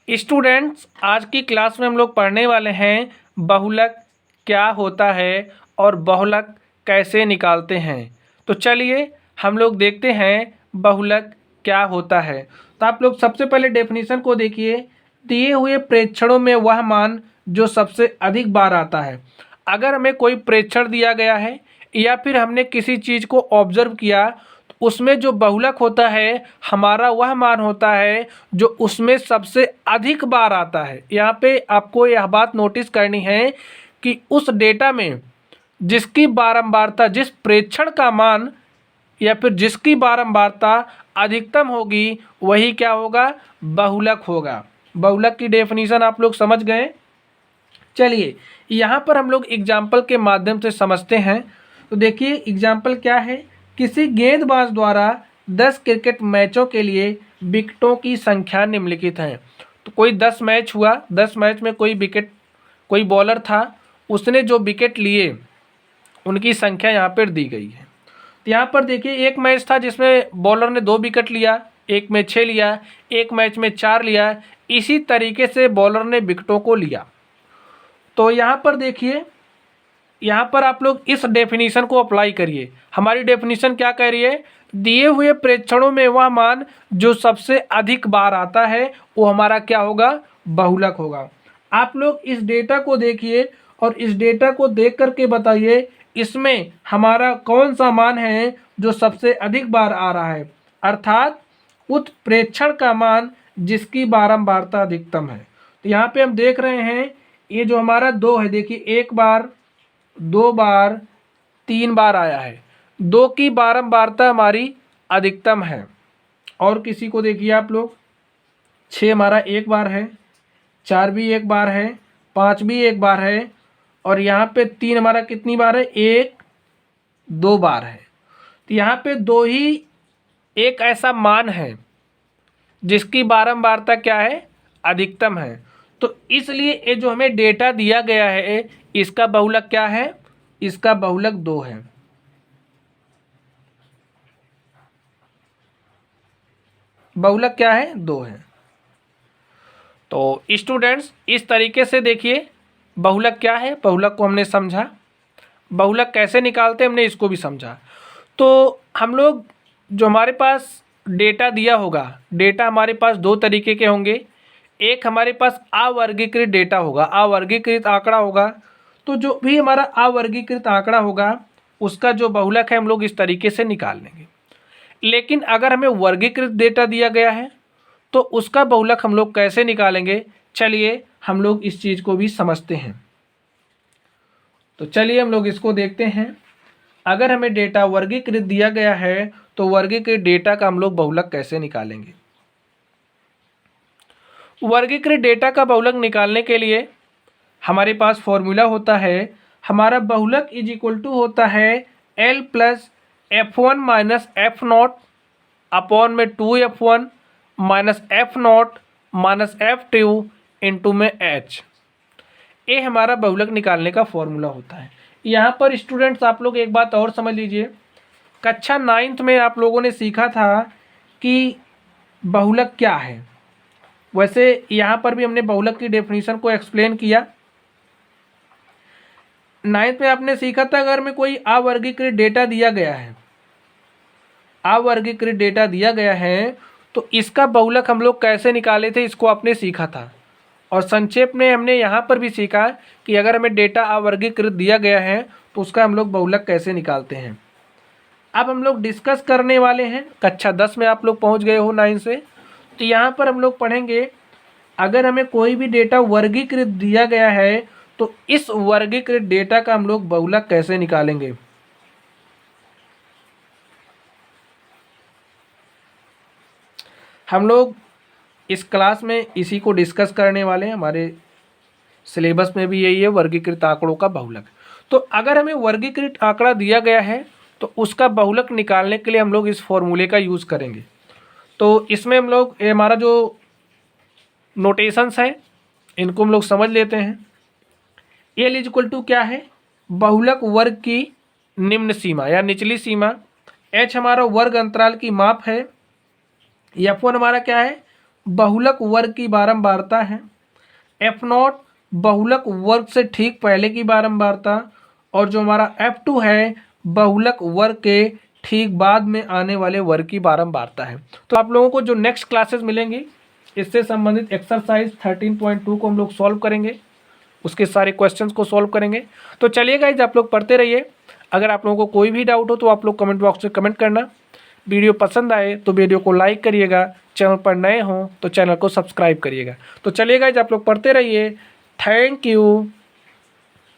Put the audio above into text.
Students, आज की class में हम लोग पढ़ने वाले हैं बहुलक क्या होता है और बहुलक कैसे निकालते हैं। तो चलिए हम लोग देखते हैं बहुलक क्या होता है। तो आप लोग सबसे पहले डेफिनेशन को देखिए। दिए हुए प्रेक्षणों में वह मान जो सबसे अधिक बार आता है। अगर हमें कोई प्रेक्षण दिया गया है या फिर हमने किसी चीज़ को ऑब्जर्व किया, तो उसमें जो बहुलक होता है हमारा वह मान होता है जो उसमें सबसे अधिक बार आता है। यहाँ पे आपको यह बात नोटिस करनी है कि उस डेटा में जिसकी बारंबारता, जिस प्रेक्षण का मान या फिर जिसकी बारंबारता अधिकतम होगी वही क्या होगा, बहुलक होगा। बहुलक की डेफिनेशन आप लोग समझ गए। चलिए यहाँ पर हम लोग एग्जाम्पल के माध्यम से समझते हैं। तो देखिए एग्जाम्पल क्या है। किसी गेंदबाज द्वारा 10 क्रिकेट मैचों के लिए विकेटों की संख्या निम्नलिखित है। तो कोई 10 मैच हुआ, 10 मैच में कोई बॉलर था, उसने जो विकेट लिए उनकी संख्या यहाँ पर दी गई है। तो यहाँ पर देखिए एक मैच था जिसमें बॉलर ने 2 विकेट लिया, एक में 6 लिया, एक मैच में 4 लिया। इसी तरीके से बॉलर ने विकेटों को लिया। तो यहाँ पर देखिए, यहाँ पर आप लोग इस डेफिनेशन को अप्लाई करिए। हमारी डेफिनेशन क्या कह रही है, दिए हुए प्रेक्षणों में वह मान जो सबसे अधिक बार आता है वो हमारा क्या होगा, बहुलक होगा। आप लोग इस डेटा को देखिए और इस डेटा को देख करके बताइए इसमें हमारा कौन सा मान है जो सबसे अधिक बार आ रहा है, अर्थात उत्प्रेक्षण का मान जिसकी बारंबारता अधिकतम है। तो यहाँ पे हम देख रहे हैं ये जो हमारा 2 है, देखिए 1 बार, 2 बार, 3 बार आया है। 2 की बारंबारता हमारी अधिकतम है। और किसी को देखिए आप लोग, 6 हमारा 1 बार है, 4 भी 1 बार है, 5 भी 1 बार है, और यहाँ पे 3 हमारा कितनी बार है, 1 2 बार है। तो यहाँ पे 2 ही एक ऐसा मान है जिसकी बारंबारता क्या है, अधिकतम है। तो इसलिए ये जो हमें डेटा दिया गया है इसका बहुलक क्या है, इसका बहुलक 2 है। बहुलक क्या है, 2 है। तो स्टूडेंट्स इस तरीके से देखिए बहुलक क्या है, बहुलक को हमने समझा, बहुलक कैसे निकालते हैं हमने इसको भी समझा। तो हम लोग जो हमारे पास डेटा दिया होगा, डेटा हमारे पास 2 तरीके के होंगे। एक हमारे पास अवर्गीकृत डेटा होगा, अवर्गीकृत आंकड़ा होगा। तो जो भी हमारा अवर्गीकृत आंकड़ा होगा उसका जो बहुलक है हम लोग इस तरीके से निकाल लेंगे। लेकिन अगर हमें वर्गीकृत डेटा दिया गया है तो उसका बहुलक हम लोग कैसे निकालेंगे, चलिए हम लोग इस चीज़ को भी समझते हैं। तो चलिए हम लोग इसको देखते हैं। अगर हमें डेटा वर्गीकृत दिया गया है तो वर्गीकृत डेटा का हम लोग बहुलक कैसे निकालेंगे। वर्गीकृत डेटा का बहुलक निकालने के लिए हमारे पास फॉर्मूला होता है। हमारा बहुलक इज इक्वल टू होता है L plus F1 minus F not upon में 2F1 minus F not minus F2 into में H। ये हमारा बहुलक निकालने का फॉर्मूला होता है। यहाँ पर स्टूडेंट्स आप लोग एक बात और समझ लीजिए, कक्षा 9th में आप लोगों ने सीखा था कि बहुलक क्या है। वैसे यहाँ पर भी हमने बहुलक की डेफिनेशन को एक्सप्लेन किया। 9th में आपने सीखा था अगर में कोई अवर्गीकृत डेटा दिया गया है, अवर्गीकृत डेटा दिया गया है तो इसका बहुलक हम लोग कैसे निकाले थे इसको आपने सीखा था। और संक्षेप में हमने यहाँ पर भी सीखा कि अगर हमें डेटा अवर्गीकृत दिया गया है तो उसका हम लोग बहुलक कैसे निकालते हैं। अब हम लोग डिस्कस करने वाले हैं, कक्षा 10 में आप लोग पहुँच गए हो 9 से। तो यहाँ पर हम लोग पढ़ेंगे अगर हमें कोई भी डेटा वर्गीकृत दिया गया है तो इस वर्गीकृत डेटा का हम लोग बहुलक कैसे निकालेंगे। हम लोग इस क्लास में इसी को डिस्कस करने वाले हैं। हमारे सिलेबस में भी यही है, वर्गीकृत आंकड़ों का बहुलक। तो अगर हमें वर्गीकृत आंकड़ा दिया गया है तो उसका बहुलक निकालने के लिए हम लोग इस फॉर्मूले का यूज़ करेंगे। तो इसमें हम लोग हमारा जो नोटेशंस हैं इनको हम लोग समझ लेते हैं। L इज इक्वल टू क्या है, बहुलक वर्ग की निम्न सीमा या निचली सीमा। H हमारा वर्ग अंतराल की माप है। F1 हमारा क्या है, बहुलक वर्ग की बारंबारता है। F0 बहुलक वर्ग से ठीक पहले की बारंबारता, और जो हमारा F2 है बहुलक वर्ग के ठीक बाद में आने वाले वर्ग की बारंबारता है। तो आप लोगों को जो नेक्स्ट क्लासेस मिलेंगी इससे संबंधित एक्सरसाइज 13.2 को हम लोग सॉल्व करेंगे, उसके सारे क्वेश्चंस को सॉल्व करेंगे। तो चलिए गाइज आप लोग पढ़ते रहिए। अगर आप लोगों को कोई भी डाउट हो तो आप लोग कमेंट बॉक्स में कमेंट करना। वीडियो पसंद आए तो वीडियो को लाइक करिएगा, चैनल पर नए हों तो चैनल को सब्सक्राइब करिएगा। तो चलिए गाइज आप लोग पढ़ते रहिए। Thank you.